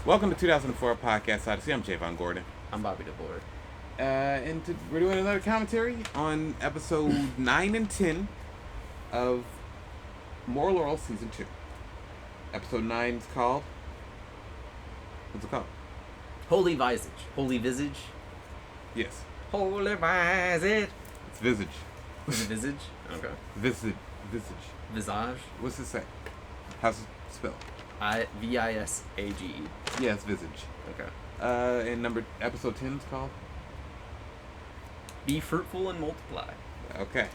Welcome to 2004 Podcast Odyssey. I'm Javon Gordon. I'm Bobby DeBoer. We're doing another commentary on episode 9 and 10 of Moral Orel Season 2. Episode 9 is called... What's it called? Holy Visage. Holy Visage? Yes. Holy Visage. It's Visage. Is it Visage? Okay. Visage. Visage? What's it say? How's it spelled? Visage. Yeah, it's Visage. Okay. And episode 10 is called? Be Fruitful and Multiply. Okay.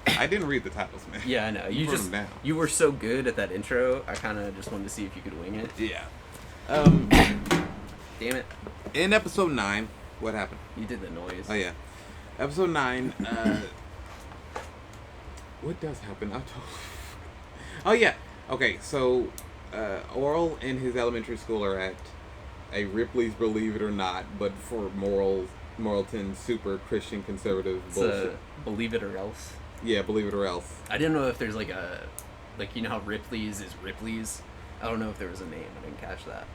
I didn't read the titles, man. Yeah, I know. You wrote just them down. You were so good at that intro. I kind of just wanted to see if you could wing it. Yeah. Damn it. In episode 9, what happened? You did the noise. Oh, yeah. Episode 9, what does happen? Oh, yeah. Okay, so, Orel and his elementary school are at a Ripley's Believe It or Not, but for Moralton super Christian conservative bullshit. Believe It or Else. Yeah, Believe It or Else. I didn't know if there's like you know how Ripley's is Ripley's? I don't know if there was a name. I didn't catch that.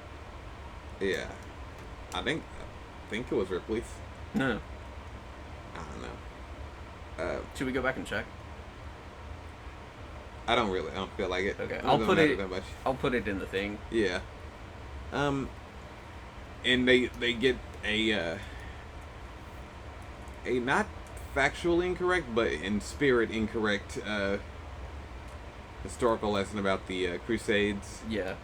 Yeah. I think it was Ripley's. No. I don't know. Should we go back and check? I don't feel like it. Okay, It I'll doesn't put matter it. that much. I'll put it in the thing. Yeah. And they get a not factually incorrect, but in spirit incorrect historical lesson about the Crusades. Yeah.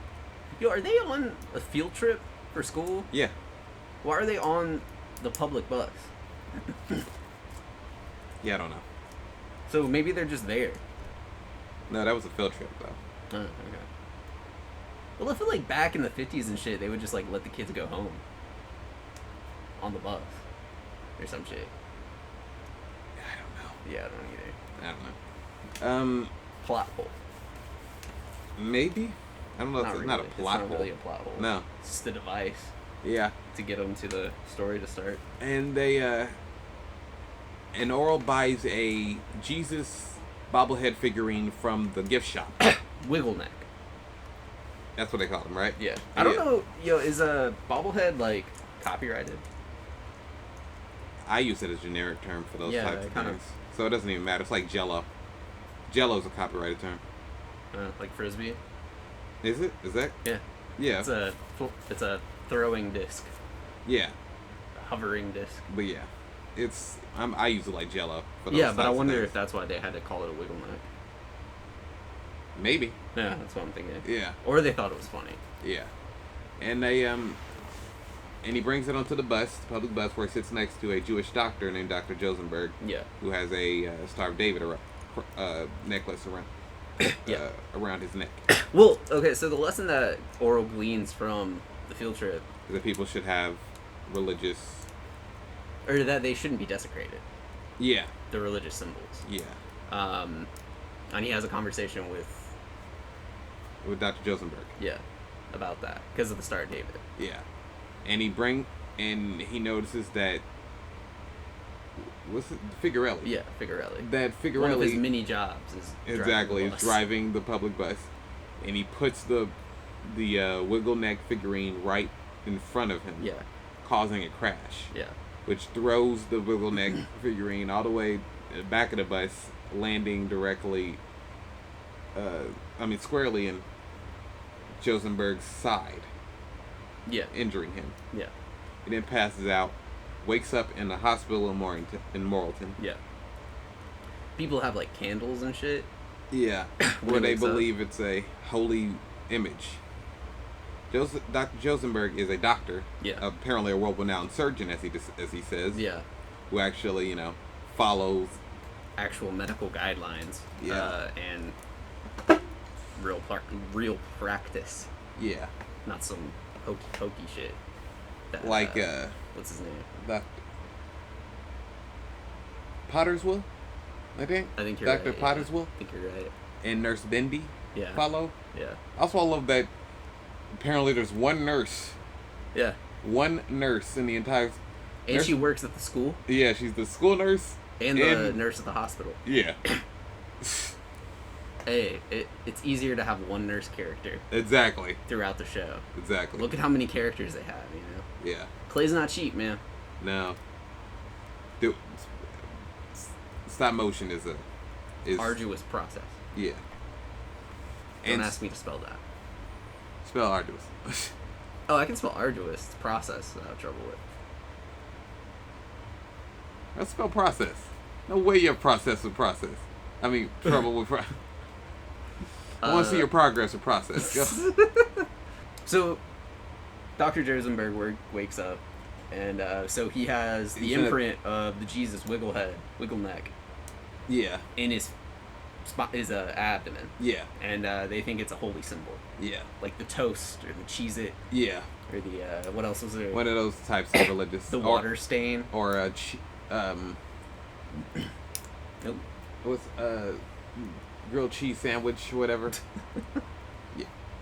Yo, are they on a field trip for school? Yeah. Why are they on the public bus? Yeah, I don't know. So maybe they're just there. No, that was a field trip though. Oh, okay. Well, I feel like back in the 50s and shit, they would just like let the kids go home on the bus or some shit. I don't know. Yeah, I don't either. I don't know. Plot hole. Maybe. I don't know. Not It's really. not a plot It's not hole. really a plot hole. No. It's just a device Yeah. to get them to the story to start. And they and Orel buys a Jesus bobblehead figurine from the gift shop. Wiggle neck. That's what they call them, right? Yeah. I don't know. Yo, is a bobblehead like copyrighted? I use it as a generic term for those types of kind things. So it doesn't even matter. It's like Jello. Jello's a copyrighted term. Like frisbee. Is it? Is that? Yeah. Yeah. It's a throwing disc. Yeah. A hovering disc. But yeah, I use it like Jello. For those Yeah, but I types of wonder things. if that's why they had to call it a wiggle neck. Maybe. Yeah, that's what I'm thinking. Yeah. Or they thought it was funny. Yeah. And they and he brings it onto the bus, the public bus, where he sits next to a Jewish doctor named Dr. Josenberg. Yeah. Who has a Star of David necklace around his neck. Well, okay, so the lesson that Orel gleans from the field trip, That people should have religious. or that they shouldn't be desecrated, Yeah. the religious symbols. Yeah. And he has a conversation with Dr. Josenberg. Yeah, about that because of the Star of David. Yeah. And he notices that what's it? Figurelli. Yeah, Figurelli. That Figurelli. One of his many jobs is driving the public bus, and he puts the wiggle neck figurine right in front of him. Yeah. Causing a crash. Yeah. Which throws the wiggle neck figurine all the way to the back of the bus, landing directly. Squarely in Josenberg's side. Yeah. Injuring him. Yeah. He then passes out, wakes up in the hospital in Moralton. Yeah. People have like candles and shit. Yeah, where they believe it's a holy image. Dr. Josenberg is a doctor. Yeah. Apparently a world-renowned surgeon, as he says. Yeah. Who actually, follows actual medical guidelines. Yeah. And real practice. Yeah. Not some hokey shit. That, what's his name? Potterswell, I think. I think you're Dr. right. Potterswell. I think you're right. And Nurse Bendy. Yeah. Follow. Yeah. Also, I love that. Apparently, there's one nurse. Yeah. One nurse in the entire. And she works at the school. Yeah, she's the school nurse And the nurse at the hospital. Yeah. Hey, it's easier to have one nurse character Exactly. throughout the show. Exactly. Look at how many characters they have, you know? Yeah. Clay's not cheap, man. No. Dude, stop motion is Arduous process. Yeah. Don't And ask me to spell that. spell arduous. Oh, I can spell arduous. It's process without trouble with. Let's spell process. No way you have process with process. I mean, trouble with process. I want to see your progress with process. Go. So, Dr. Josenberg wakes up, and so he has the imprint of the Jesus wiggle neck Yeah. in his abdomen. Yeah. And they think it's a holy symbol. Yeah. Like the toast, or the Cheez-It, Yeah. or the, what else was there? One of those types of religious. The water stain. Or a Nope. what's grilled cheese sandwich, whatever.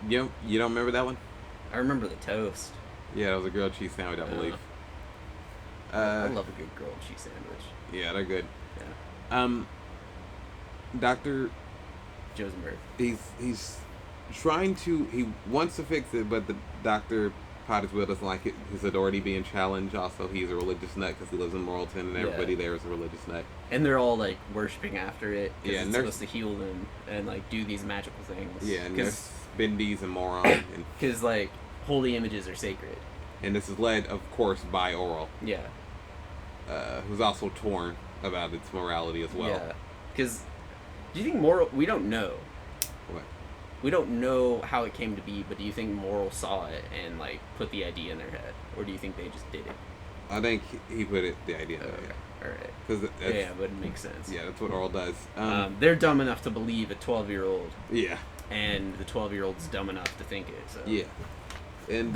You don't remember that one? I remember the toast. Yeah, it was a grilled cheese sandwich, I believe. I love a good grilled cheese sandwich. Yeah, they're good. Yeah. Dr. Josenberg. He's trying to. He wants to fix it, but the Dr. Pottersville doesn't like his authority being challenged. Also, he's a religious nut because he lives in Moralton, and everybody there is a religious nut. And they're all like worshiping after it. Yeah, it's supposed to heal them and like do these magical things. Yeah, and there's Bendy's and Moron, because like holy images are sacred. And this is led, of course, by Orel. Yeah. Who's also torn about its morality as well. Yeah. Because do you think Moral? We don't know. What? We don't know how it came to be, but do you think Moral saw it and like put the idea in their head, or do you think they just did it? I think he put the idea in there. Okay. All right. Because Yeah, but it makes sense. Yeah, that's what Orel does. They're dumb enough to believe a 12-year-old. Yeah. And the 12-year-old's dumb enough to think it. So. Yeah. And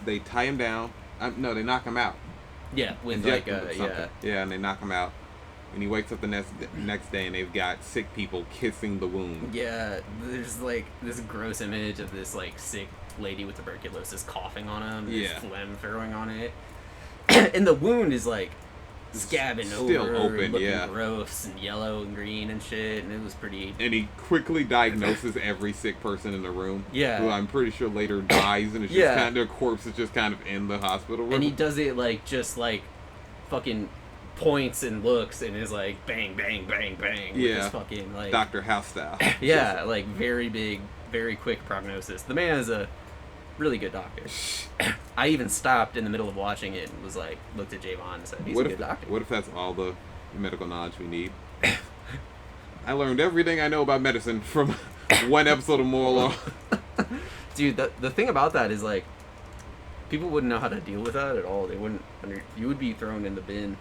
they tie him down. No, they knock him out. Yeah, with Inject like him with something. Yeah, and they knock him out. And he wakes up the next day, and they've got sick people kissing the wound. Yeah, there's like this gross image of this like sick lady with tuberculosis coughing on him. There's phlegm throwing on it, and the wound is like scabbing still over, open, looking gross and yellow and green and shit. And it was pretty. And he quickly diagnoses every sick person in the room. Yeah, who I'm pretty sure later dies, and it's just kind of, their corpse is just kind of in the hospital room. And he does it like just like fucking points and looks and is like bang bang bang bang with his fucking like Dr. House style. Yeah, like very big, very quick prognosis. The man is a really good doctor. I even stopped in the middle of watching it and was like, looked at Javon and said, he's a good doctor. What if that's all the medical knowledge we need? I learned everything I know about medicine from one episode of Moral Orel. Dude, the thing about that is like people wouldn't know how to deal with that at all. They wouldn't you would be thrown in the bin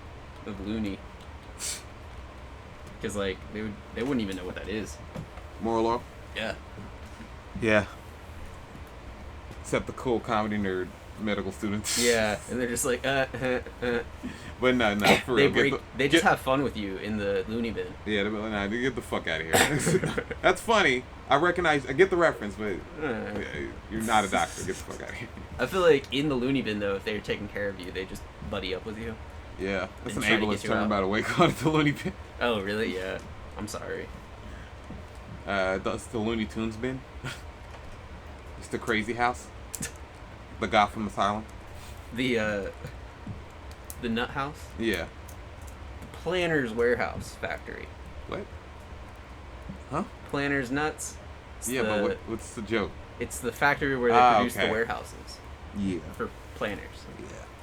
of loony, because like they wouldn't even know what that is. Moral Orel? Yeah. Except the cool comedy nerd medical students. Yeah, and they're just like But no, for real. They just have fun with you in the loony bin. Yeah, they're like, nah, get the fuck out of here. That's funny. I get the reference, but you're not a doctor. Get the fuck out of here. I feel like in the loony bin though, if they're taking care of you, they just buddy up with you. Yeah, that's an ableist term, by the way, called it the loony bin. Oh, really? Yeah. I'm sorry. That's the Looney Tunes bin. It's the crazy house. The Gotham Asylum. The nut house? Yeah. The Planner's Warehouse Factory. What? Huh? Planner's Nuts? But what's the joke? It's the factory where they produce the warehouses. Yeah. For planners.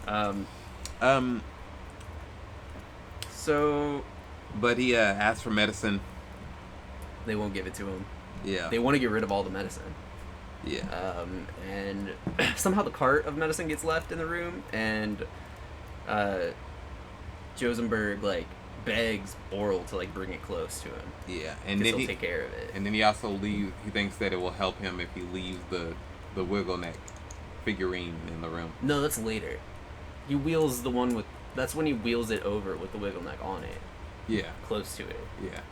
Yeah. So... But he asked for medicine. They won't give it to him. Yeah. They want to get rid of all the medicine. Yeah. And somehow the cart of medicine gets left in the room, and Josenberg like begs Orel to like bring it close to him. Yeah, and then he'll take care of it. And then he also he thinks that it will help him if he leaves the Wiggle Neck figurine in the room. No, that's later. He wheels the one with. That's when he wheels it over with the Wiggle Neck on it. Yeah. Close to it. Yeah.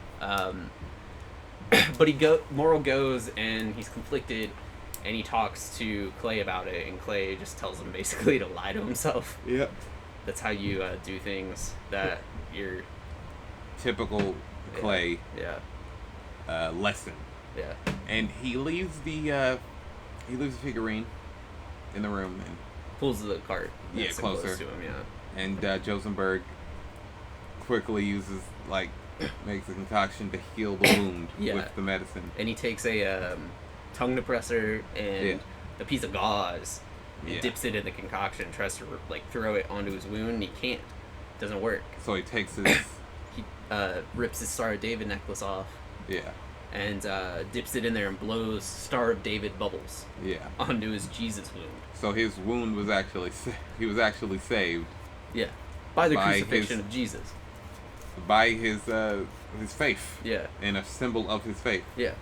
But Moral goes and he's conflicted, and he talks to Clay about it, and Clay just tells him basically to lie to himself. Yeah. That's how you do things that you're... Typical Clay. Yeah. lesson. Yeah. And he leaves the figurine in the room and pulls the cart. Yeah, closer close to him. Yeah. And Josenberg quickly uses makes a concoction to heal the wound with the medicine. And he takes a tongue depressor and a piece of gauze and dips it in the concoction, tries to throw it onto his wound, and he can't. It doesn't work. So he takes his he rips his Star of David necklace off. Yeah. And dips it in there and blows Star of David bubbles. Yeah. Onto his Jesus wound. So his wound was actually saved. Yeah. By the crucifixion of Jesus. By his faith. Yeah. And a symbol of his faith. Yeah.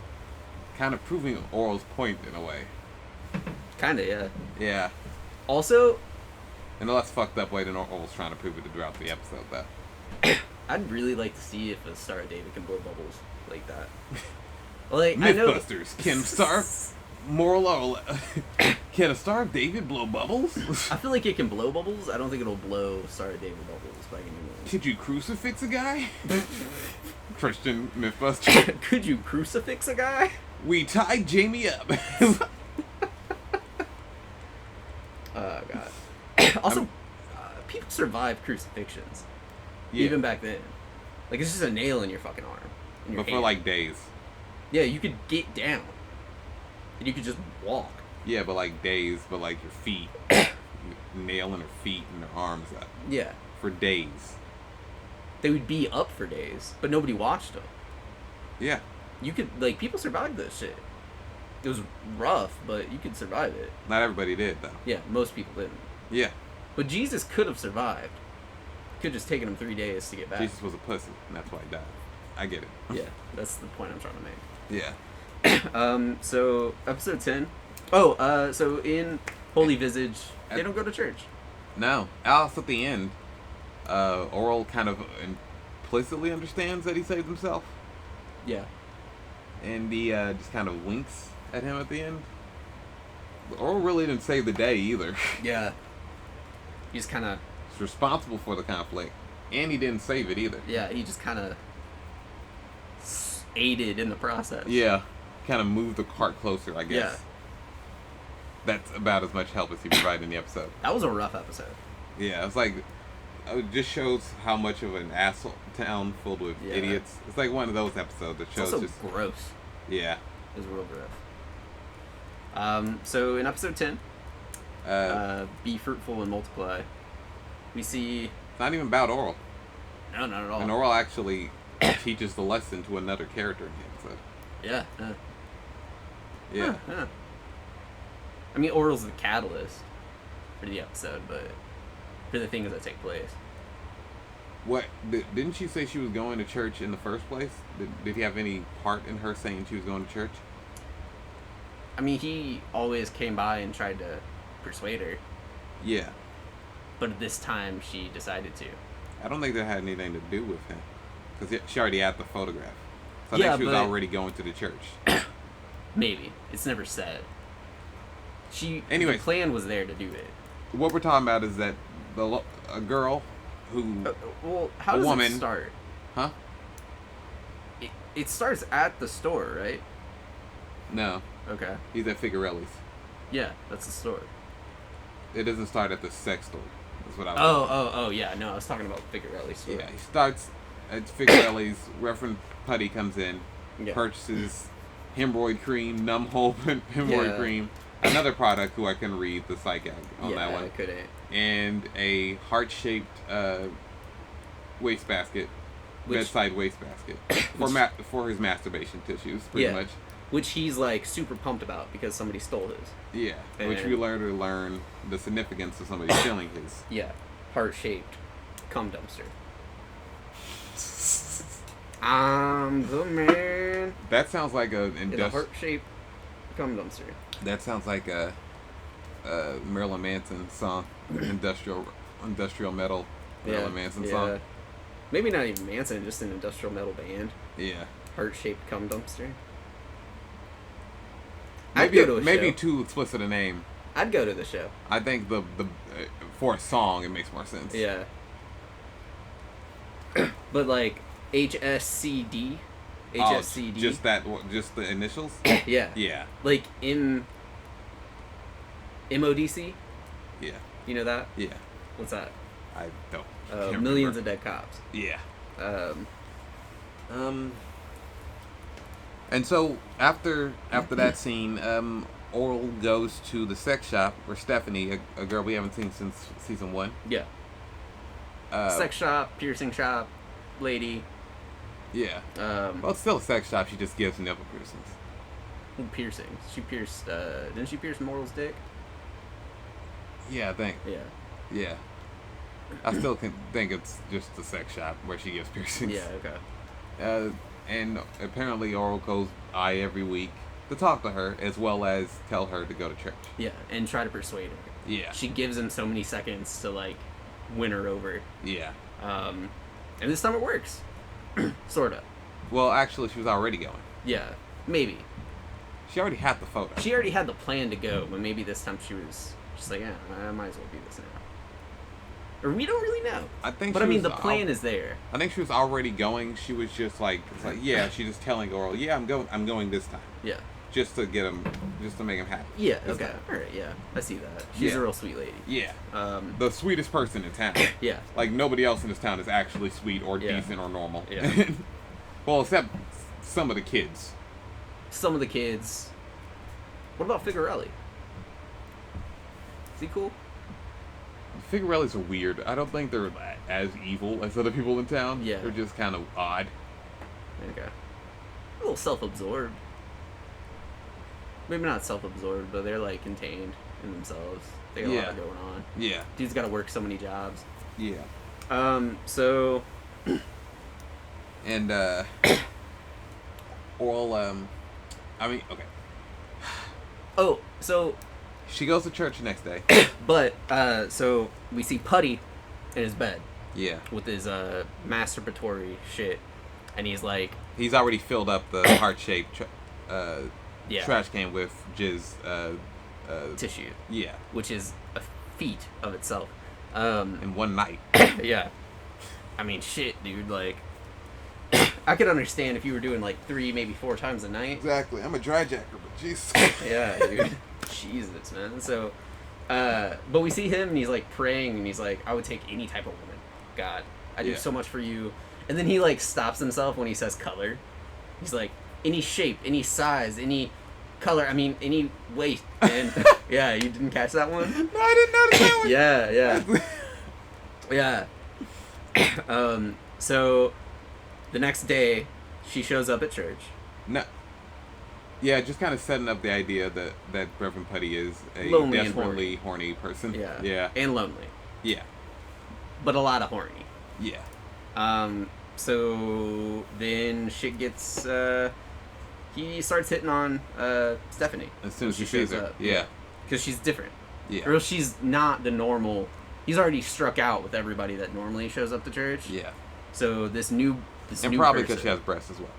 Kind of proving Oral's point in a way. Kinda, yeah. Yeah. Also, in a less fucked up way than Oral's trying to prove it throughout the episode, though. I'd really like to see if a Star of David can blow bubbles like that. Mythbusters, can Moral Orel can a Star of David blow bubbles? I feel like it can blow bubbles. I don't think it'll blow Star of David bubbles by any means. Could you crucifix a guy? Christian Mythbuster. Could you crucifix a guy? We tied Jamie up. Oh god. Also, people survive crucifixions. Yeah. Even back then. It's just a nail in your fucking arm. But for days. Yeah, you could get down. And you could just walk. Yeah, but days, but your feet. Nailing her feet and her arms up. Yeah. For days. They would be up for days, but nobody watched them. Yeah. You could, people survived this shit. It was rough, but you could survive it. Not everybody did, though. Yeah, most people didn't. Yeah. But Jesus could have survived. Could have just taken him 3 days to get back. Jesus was a pussy, and that's why he died. I get it. Yeah, that's the point I'm trying to make. Yeah. So, episode 10. Oh, so in Holy Visage, they don't go to church. No. Alice at the end, Orel kind of implicitly understands that he saved himself. Yeah. And he just kind of winks at him at the end. Orel really didn't save the day either. Yeah. He's kind of... He's responsible for the conflict. And he didn't save it either. Yeah, he just kind of aided in the process. Yeah. Kind of moved the cart closer, I guess. Yeah. That's about as much help as he provided in the episode. That was a rough episode. Yeah, it's it just shows how much of an asshole town filled with idiots. It's one of those episodes that shows it's also gross. Yeah. It was real gross. So in episode 10, be fruitful and multiply, we see... It's not even about Orel. No, not at all. And Orel actually teaches the lesson to another character in the episode. Yeah. Yeah. Huh. I mean, Orel's the catalyst for the episode, but for the things that take place. What? Didn't she say she was going to church in the first place? Did he have any part in her saying she was going to church? I mean, he always came by and tried to persuade her. Yeah. But this time, she decided to. I don't think that had anything to do with him. Because she already had the photograph. So I think she was already going to the church. Maybe. It's never said. Anyway, the plan was there to do it. What we're talking about is that a girl who... how does it start? Huh? It starts at the store, right? No. Okay. He's at Figarelli's. Yeah, that's the store. It doesn't start at the sex store. That's what I was Oh, yeah. No, I was talking about Figarelli's store. Yeah, he starts at Figarelli's. Reverend Putty comes in, purchases hemorrhoid cream, numb-hole hemorrhoid cream, another product who I can read the psych out on that one. I couldn't. And a heart-shaped wastebasket, bedside wastebasket, for his masturbation tissues, pretty much. Which he's super pumped about because somebody stole his. Yeah, which we learn the significance of somebody stealing his. Yeah, heart-shaped cum dumpster. I'm the man. That sounds like a heart-shaped cum dumpster. That sounds like a Marilyn Manson song, industrial metal Marilyn Manson song. Maybe not even Manson, just an industrial metal band. Yeah. Heart-shaped cum dumpster. Maybe too explicit a name. I'd go to the show. I think the for a song it makes more sense. Yeah. But HSCD, HSCD. Just the initials? Yeah. Yeah. Like MODC? Yeah. You know that? Yeah. What's that? I don't. Millions of dead cops. Yeah. Um. And so after that scene, Oral goes to the sex shop where Stephanie, a girl we haven't seen since season 1. Yeah. Sex shop, piercing shop, lady. Yeah. Well, it's still a sex shop. She just gives nipple piercings. Piercings. She pierced. Didn't she pierce Moral's dick? Yeah, I think. Yeah. Yeah. I still can think it's just a sex shop where she gives piercings. Yeah. Okay. And apparently Oral goes by every week to talk to her as well as tell her to go to church. Yeah, and try to persuade her. Yeah. She gives him so many seconds to like win her over. Yeah. And this time it works. Sorta. Well, actually, she was already going. Yeah, maybe. She already had the photo. She already had the plan to go, but maybe this time she was just like, yeah, I might as well do this now. Or we don't really know. I think. But I mean, the plan is there. I think she was already going. She was just like, yeah, she's just telling Oral, yeah, I'm going this time. Yeah. Just to get him, just to make him happy. Yeah. Okay. All right. Yeah. I see that. She's a real sweet lady. Yeah. The sweetest person in town. Yeah. Like nobody else in this town is actually sweet or decent or normal. Yeah. Well, except some of the kids. Some of the kids. What about Figarelli? Is he cool? Figarellis are weird. I don't think they're as evil as other people in town. Yeah. They're just kind of odd. Okay. A little self-absorbed. Maybe not self-absorbed, but they're like contained in themselves. They got a lot going on. Yeah. Dude's got to work so many jobs. Yeah. So. And Oral. I mean, okay. Oh, so. She goes to church the next day. But so we see Putty in his bed. Yeah. With his masturbatory shit, and he's like. He's already filled up the heart-shaped trash can with jizz. Tissue. Yeah. Which is a feat of itself. In one night. Yeah. I mean, shit, dude. Like, I could understand if you were doing like 3, maybe 4 times a night. Exactly. I'm a dry jacker, but Jesus. Yeah, dude. Jesus, man. So, but we see him and he's like praying and he's like, I would take any type of woman. God, I do so much for you. And then he like stops himself when he says color. He's like, any shape, any size, any color, I mean, any weight. And yeah, you didn't catch that one? No, I didn't notice that one. Yeah. So the next day, she shows up at church. No. Yeah, just kind of setting up the idea that Reverend Putty is a lonely desperately horny person. Yeah. Yeah. And lonely. Yeah. But a lot of horny. Yeah. So then shit gets, he starts hitting on Stephanie. As soon as she shows up. Yeah. Because she's different. Yeah. Or she's not the normal. He's already struck out with everybody that normally shows up to church. Yeah. So this new probably because she has breasts as well.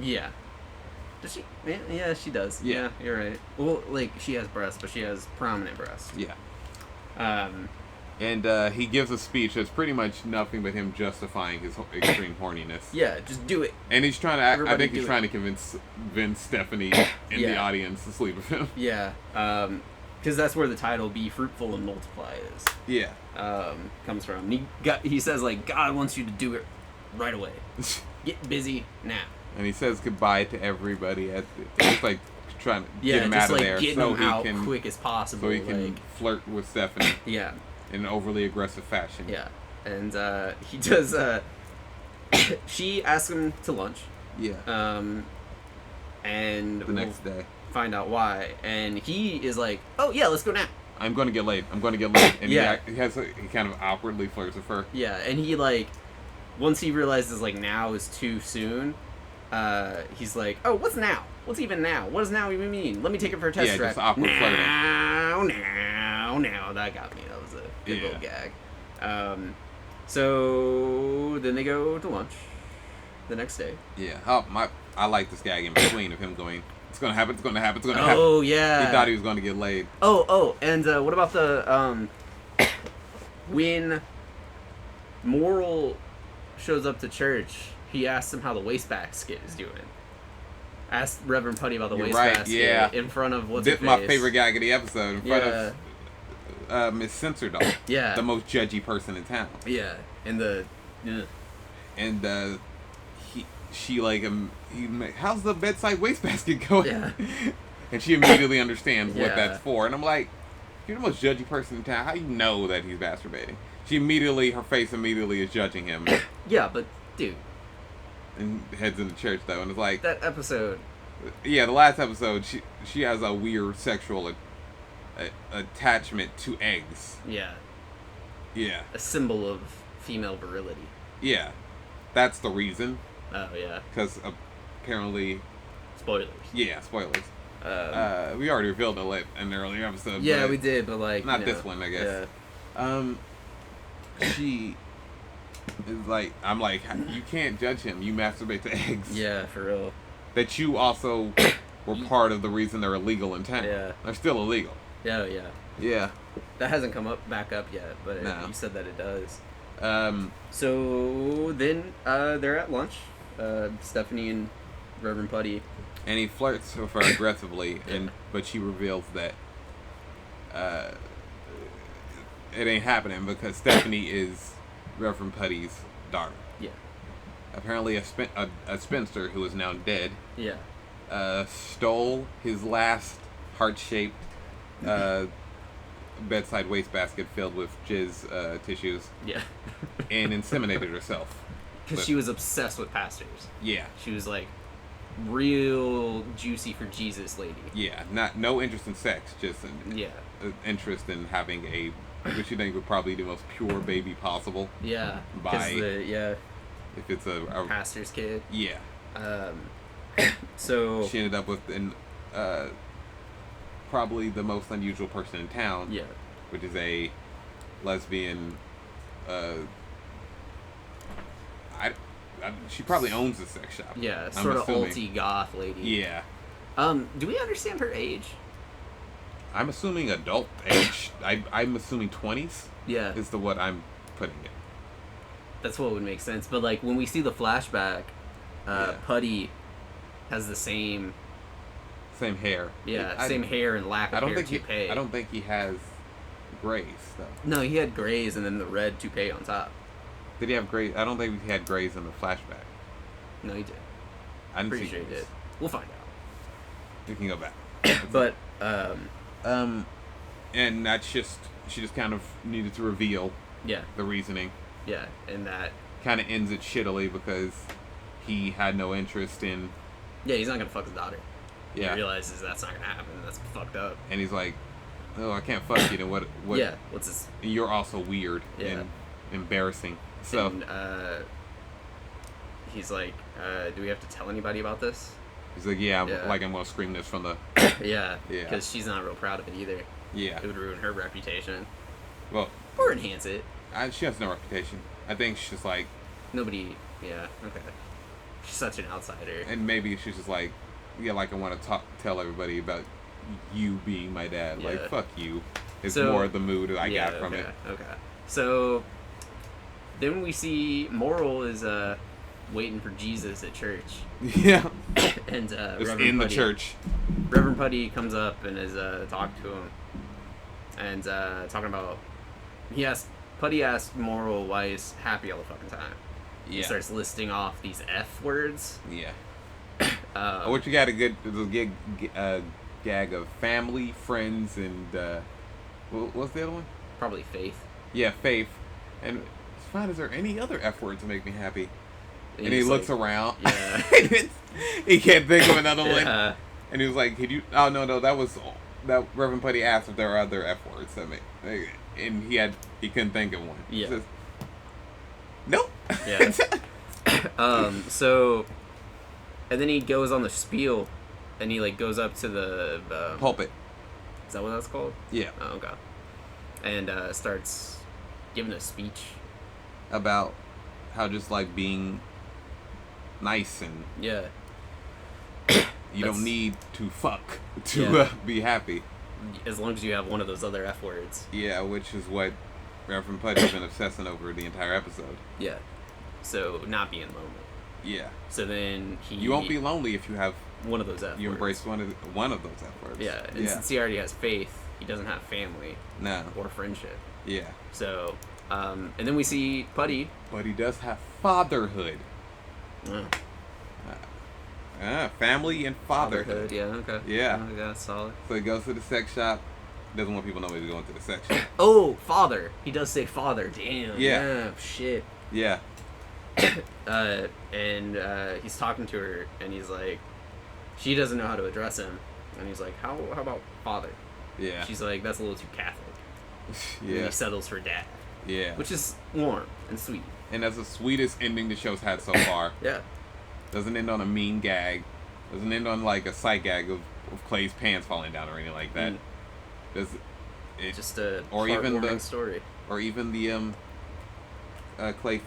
Yeah. Does she? Yeah, she does. Yeah, you're right. Well, like, she has breasts, but she has prominent breasts. Yeah. And he gives a speech that's pretty much nothing but him justifying his extreme horniness. Yeah, just do it. And he's trying to. I think he's trying to convince Stephanie in the audience to sleep with him. Yeah. Because that's where the title "Be Fruitful and Multiply" is. Yeah. Comes from. He says like God wants you to do it right away. Get busy now. And he says goodbye to everybody just like trying to get him out of there, getting him out quick as possible, so he can flirt with Stephanie. Yeah. In an overly aggressive fashion. Yeah, and he does. She asks him to lunch. Yeah. And the next day, find out why, and he is like, "Oh yeah, let's go now." I'm going to get laid. And he kind of awkwardly flirts with her. Yeah, and he like, once he realizes like now is too soon, he's like, "Oh, what's now? What's even now? What does now even mean? Let me take it for a test drive." Just awkward flirting. Now, that got me. That was a good little gag. So then they go to lunch the next day. Yeah. I like this gag in between of him going, "It's gonna happen. It's gonna happen. It's gonna happen." Oh yeah. He thought he was gonna get laid. Oh, and what about the when Moral shows up to church? he asked him how the wastebasket is doing. Asked Reverend Putty about the You're wastebasket right, in front of what's This her my face. favorite gag of the episode. In front of Miss Censordoll. Yeah. The most judgy person in town. Yeah, and the. And how's the bedside wastebasket going? Yeah. And she immediately understands what Yeah. that's for. And I'm like, you're the most judgy person in town. How do you know that he's masturbating? Her face immediately is judging him. Yeah, but dude, And heads into church though, and it's like that episode. Yeah, the last episode, she has a weird sexual attachment to eggs. Yeah. Yeah. A symbol of female virility. Yeah, that's the reason. Oh yeah. Because apparently, Spoilers. yeah, spoilers. We already revealed it in an earlier episode. Yeah, but we did, but like not this one, I guess. Yeah. She is like, I'm like, you can't judge him. You masturbate to eggs. Yeah, for real. That you also were part of the reason they're illegal in town. Yeah. They're still illegal. Yeah, yeah. Yeah. That hasn't come back up yet, but No. you said that it does. Um, So then they're at lunch. Stephanie and Reverend Putty. and he flirts with her aggressively, but she reveals that it ain't happening because Stephanie is Reverend Putty's daughter. Yeah. Apparently, a spinster who is now dead Yeah. stole his last heart-shaped bedside wastebasket filled with jizz tissues Yeah. and inseminated herself. Because she was obsessed with pastors. Yeah. She was like real juicy for Jesus lady. Yeah. No interest in sex, just an Yeah. interest in having which you think would probably be the most pure baby possible. Yeah. By if it's a pastor's kid. yeah. So She ended up with probably the most unusual person in town. yeah. Which is a lesbian. She probably owns a sex shop. Yeah, I'm sort of assuming. alty goth lady. Yeah. Do we understand her age? I'm assuming adult age. I'm assuming 20s. Yeah. Is what I'm putting it. That's what would make sense. But like when we see the flashback, Yeah. Putty has the same Same hair. same hair and lack of I don't hair think toupee. I don't think he has grays though. No, he had grays and then the red toupee on top. Did he have grays? I don't think he had grays in the flashback. No, he did. I didn't Pretty see sure he grays. did. We'll find out. We can go back. But And she just kind of needed to reveal yeah, the reasoning. yeah, and that Kind of ends it shittily because he had no interest in. yeah, he's not gonna fuck his daughter. Yeah. He realizes that's not gonna happen. That's fucked up. And he's like, "Oh, I can't fuck you." Then what? Yeah. What's this? You're also weird Yeah. and embarrassing. So And, he's like, do we have to tell anybody about this? he's like, "Yeah, Yeah. like I'm gonna scream this from the." Yeah. Yeah. Because she's not real proud of it either. Yeah. It would ruin her reputation. Well, Or enhance it. she has no reputation. I think she's just like, Nobody. Yeah. Okay. She's such an outsider. and maybe she's just like, yeah, like I want to tell everybody about you being my dad. Yeah. Like, fuck you. It's So- more the mood that I yeah, got from okay, it. Okay. So then we see Moral is waiting for Jesus at church, Yeah. and Just Reverend in the Putty, church. Reverend Putty comes up and is talking to him, and talking about Putty asked Moral why he's happy all the fucking time. He Yeah. starts listing off these F words. Yeah. Um, What you got a good gag of family, friends, and what's the other one? probably faith. Yeah, faith. And it's fine. Is there any other F word to make me happy? And he he's looks like, around. Yeah. He can't think of another one. Yeah. And he was like, "Could you?" Oh no, that Reverend Putty asked if there are other F words that make. And he couldn't think of one. Yeah. He says, nope. Yeah. So, and then he goes on the spiel, and he like goes up to the Pulpit. Is that what that's called? Yeah. Oh, okay. And starts giving a speech. About how just like being nice and Yeah. you That's- don't need to fuck to Yeah. be happy. As long as you have one of those other F words. Yeah, which is what Reverend Putty's been obsessing over the entire episode. Yeah. So not be in the moment. Yeah. So then You won't be lonely if you have one of those F you words. embrace one of those F words. Yeah, and since he already has faith, he doesn't have family No. or friendship. Yeah. So, and then we see Putty. But he does have fatherhood. Family and fatherhood. Yeah, okay. Yeah. Oh, yeah, solid. So he goes to the sex shop. Doesn't want people to know he's going to the sex shop. Oh, father. He does say father. Damn. Yeah. Shit. Yeah. And he's talking to her, and he's like, she doesn't know how to address him, and he's like, how about father? Yeah. She's like, that's a little too Catholic. Yeah. And he settles for dad. Yeah. Which is warm and sweet. And that's the sweetest ending the show's had so far. Yeah. Doesn't end on a mean gag. Doesn't end on like a sight gag of Clay's pants falling down or anything like that. Does it just a or even the story, or even the Clay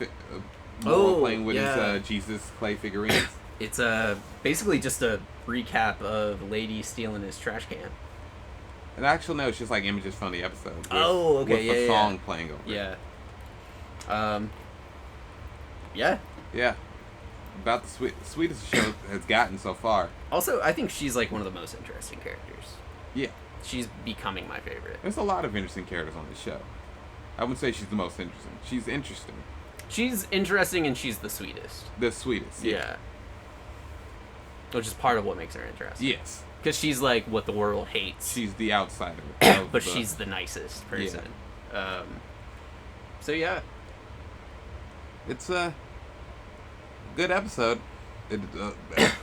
playing with his Jesus Clay figurines. It's basically just a recap of Lady stealing his trash can. And actually, no, it's just like images from the episode. With, With a song playing over it. Yeah. Yeah. About the sweetest the show has gotten so far. Also, I think she's like one of the most interesting characters. Yeah. She's becoming my favorite. There's a lot of interesting characters on this show. I wouldn't say she's the most interesting. She's interesting. She's interesting and she's the sweetest. The sweetest. Yeah. Which is part of what makes her interesting. Yes. Because she's like what the world hates. She's the outsider. But she's the nicest person. Yeah. So yeah. It's a good episode.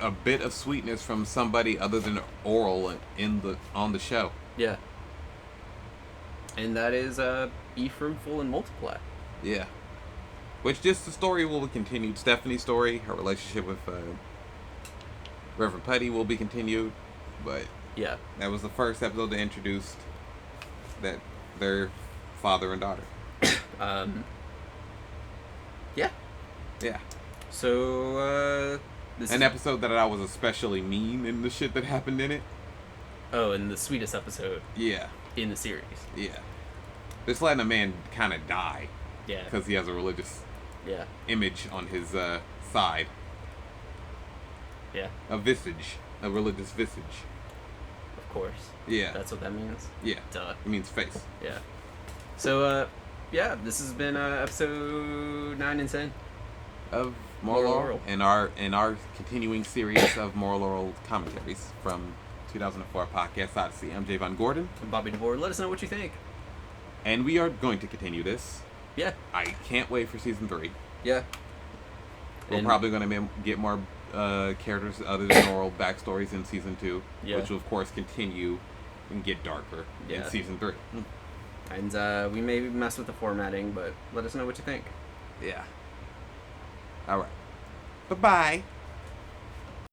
A bit of sweetness from somebody other than Orel on the show. Yeah. And that is Be Fruitful and Multiply. Yeah. Which just the story will be continued. Stephanie's story, her relationship with Reverend Putty will be continued. But yeah, that was the first episode that introduced that their father and daughter. Yeah. Yeah. So an episode that I was especially mean in the shit that happened in it. Oh, and the sweetest episode. Yeah. In the series. Yeah. Just letting a man kind of die. Yeah. Because he has a religious image on his side. Yeah. A visage. A religious visage. Of course. Yeah. That's what that means? Yeah. Duh. It means face. Yeah. So, yeah, this has been episode 9 and 10 of Moral Orel. In our continuing series of Moral Orel commentaries from 2004 Podcast Odyssey. I'm Javon Gordon. I'm Bobby DeVore. Let us know what you think. And we are going to continue this. Yeah. I can't wait for season 3. Yeah. We're probably going to get more characters other than Orel backstories in season 2, which will of course continue and get darker in season 3. And we may mess with the formatting, but let us know what you think. Yeah. All right. Bye-bye.